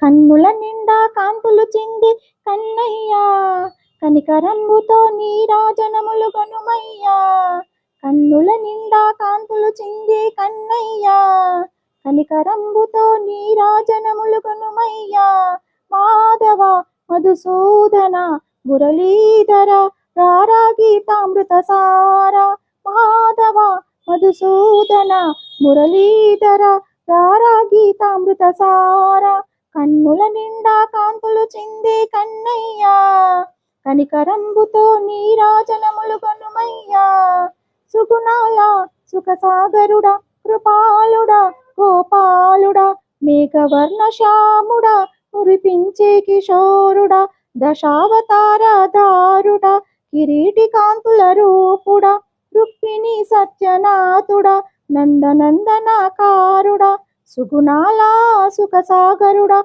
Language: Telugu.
కన్నుల నిండా కాంతులు చింది కన్నయ్యా, కనికరంబుతో నీరాజనములు గనుమయ్యా. కన్నుల నిండా కాంతులు చింది కన్నయ్యా, కనికరంబుతో నీరాజనములు గనుమయ్యా. మాధవ మధుసూదన మురళీధర రారా గీతామృత సార. మాధవ మధుసూదన మురళీధర రారా గీతామృత సార. కన్నుల నిండా కాంతులు చిందే కన్నయ్యా, కనికరంబుతో నీరాజనములు గనుమయ్యా. సుగుణాల సుఖసాగరుడా కృపాలుడా గోపాలుడా, మేఘవర్ణ శ్యాముడా మురిపించే కిశోరుడా, దశావతారధారుడా కిరీటి కాంతుల రూపుడా, రుక్మిణి సత్యనాథుడా నందనందనకారుడా. సుగుణాల సుఖసాగరుడా